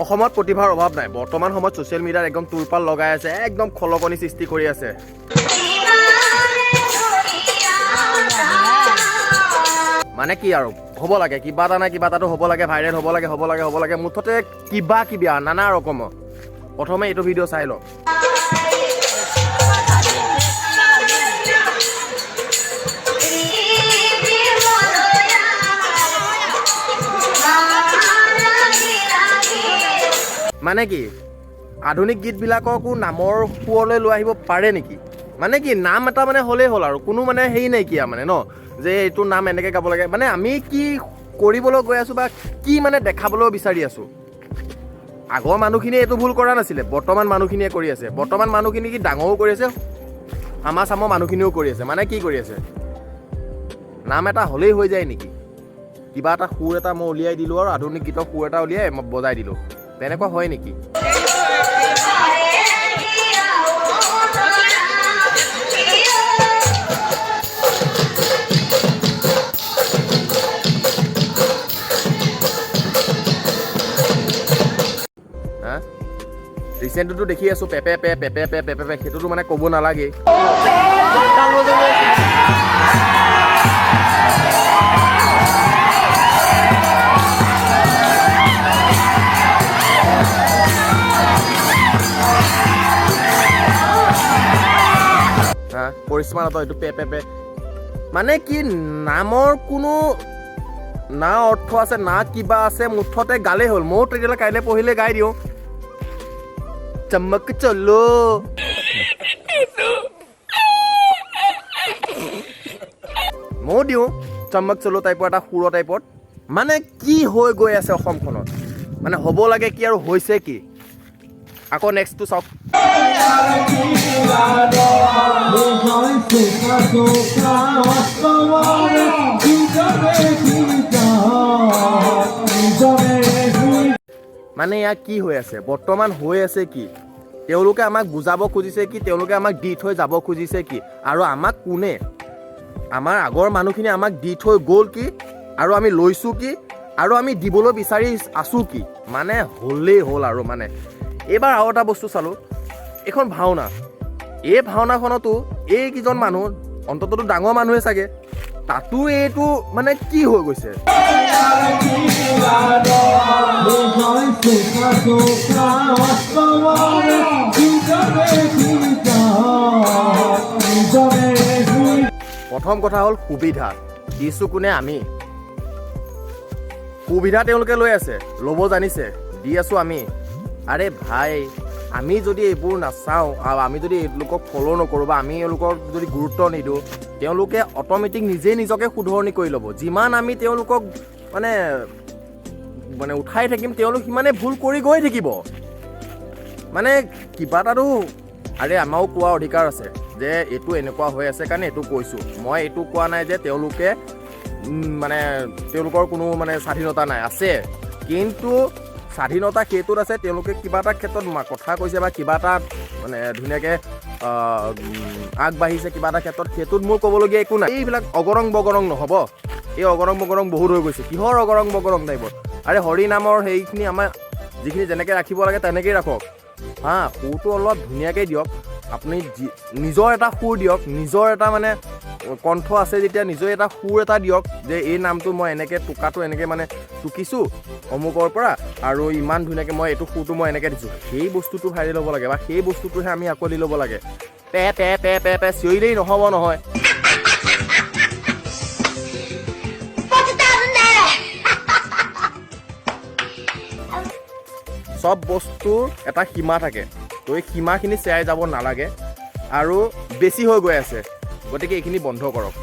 অসমত প্ৰতিভাৰ অভাৱ নাই। বৰ্তমান সময়ত ছ'চিয়েল মিডিয়াত একদম তোলপাল লগাই আছে, একদম খলকনি সৃষ্টি কৰি আছে। মানে কি আৰু হ'ব লাগে, কিবা এটা নাই কিবা এটাতো হ'ব লাগে, ভাইৰেল হ'ব লাগে মুঠতে কিবা কিবি আৰু নানা ৰকমৰ। প্ৰথমে এইটো ভিডিঅ' চাই লওক। মানে কি আধুনিক গীতবিলাককো নামৰ সুৰলৈ লৈ আহিব পাৰে নেকি? মানে কি নাম এটা মানে হ'লেই হ'ল আৰু কোনো মানে হেৰি নাইকিয়া মানে ন, যে এইটো নাম এনেকৈ গাব লাগে। মানে আমি কি কৰিবলৈ গৈ আছোঁ বা কি মানে দেখাবলৈ বিচাৰি আছোঁ? আগৰ মানুহখিনিয়ে এইটো ভুল কৰা নাছিলে, বৰ্তমান মানুহখিনিয়ে কৰি আছে। বৰ্তমান মানুহখিনি কি ডাঙৰো কৰি আছে, আমাৰ চামৰ মানুহখিনিও কৰি আছে। মানে কি কৰি আছে? নাম এটা হ'লেই হৈ যায় নেকি? কিবা এটা সুৰ এটা মই উলিয়াই দিলোঁ আৰু আধুনিক গীতৰ সুৰ এটা উলিয়াই মই বজাই দিলোঁ, তেনেকুৱা হয় নেকি? হা ৰিচেণ্টটো দেখি আছোঁ পেপে সেইটোতো মানে ক'ব নালাগে। কৰিশ্মা নাটক এইটো পে মানে কি নামৰ কোনো না অৰ্থ আছে না কিবা আছে, মুঠতে গালেই হ'ল। ময়ো তেতিয়াহ'লে কাইলৈ পঢ়িলে গাই দিওঁ, চমক চলো ময়ো দিওঁ চমক চলো টাইপৰ এটা সুৰ টাইপত। মানে কি হৈ গৈ আছে অসমখনত? মানে হ'ব লাগে কি আৰু হৈছে কি? আকৌ নেক্সটটো চাওক। মানে ইয়াত কি হৈ আছে? বৰ্তমান হৈ আছে কি? তেওঁলোকে আমাক বুজাব খুজিছে কি? তেওঁলোকে আমাক দি থৈ যাব খুজিছে কি? আৰু আমাক কোনে, আমাৰ আগৰ মানুহখিনি আমাক দি থৈ গ'ল কি? আৰু আমি লৈছোঁ কি? আৰু আমি দিবলৈ বিচাৰি আছোঁ কি? মানে হ'লেই হ'ল আৰু। মানে এইবাৰ আৰু এটা বস্তু চালোঁ, এইখন ভাওনা, এই ভাওনাখনতো এইকেইজন মানুহ অন্ততঃ ডাঙৰ মানুহে চাগে, তাতো এইটো মানে কি হৈ গৈছে? প্ৰথম কথা হ'ল সুবিধা দিছোঁ কোনে? আমি। সুবিধা তেওঁলোকে লৈ আছে, ল'ব জানিছে, দি আছোঁ আমি। আৰে ভাই, আমি যদি এইবোৰ নাচাওঁ আৰু আমি যদি এইলোকক ফ'ল' নকৰোঁ বা আমি এওঁলোকক যদি গুৰুত্ব নিদিওঁ, তেওঁলোকে অট'মেটিক নিজেই নিজকে শুধৰণি কৰি ল'ব। যিমান আমি তেওঁলোকক মানে উঠাই থাকিম, তেওঁলোক সিমানে ভুল কৰি গৈ থাকিব। মানে কিবা এটাতো আৰে আমাৰো কোৱাৰ অধিকাৰ আছে যে এইটো এনেকুৱা হৈ আছে কাৰণে এইটো কৈছোঁ। মই এইটো কোৱা নাই যে তেওঁলোকে মানে তেওঁলোকৰ কোনো মানে স্বাধীনতা নাই, আছে। কিন্তু স্বাধীনতা সেইটোত আছে, তেওঁলোকে কিবা এটা ক্ষেত্ৰত কথা কৈছে বা কিবা এটা মানে ধুনীয়াকৈ আগবাঢ়িছে কিবা এটা ক্ষেত্ৰত, সেইটোত মোৰ ক'বলগীয়া একো নাই। এইবিলাক অগৰং বগৰং নহ'ব। এই অগৰং বগৰং বহুত হৈ গৈছে। কিহৰ অগৰং বগৰং টাইপৰ? আৰে হৰি নামৰ সেইখিনি আমাৰ যিখিনি যেনেকৈ ৰাখিব লাগে তেনেকৈয়ে ৰাখক। সুৰটো অলপ ধুনীয়াকৈ দিয়ক। আপুনি নিজৰ এটা সুৰ দিয়ক, নিজৰ এটা মানে কণ্ঠ আছে যেতিয়া নিজৰ এটা সুৰ এটা দিয়ক, যে এই নামটো মই এনেকৈ টোকাটো এনেকৈ মানে টুকিছোঁ অমুকৰ পৰা, আৰু ইমান ধুনীয়াকৈ মই এইটো সুৰটো মই এনেকৈ দিছোঁ। সেই বস্তুটো ভাইৰেল হ'ব লাগে বা সেই বস্তুটোহে আমি আকোৱালি ল'ব লাগে। পে চিঞৰিলেই নহ'ব নহয়। চব বস্তুৰ এটা সীমা থাকে, তো এই সীমাখিনি চেৰাই যাব নালাগে আৰু বেছি হৈ গৈ আছে। গতিকে এইখিনি বন্ধ কৰক।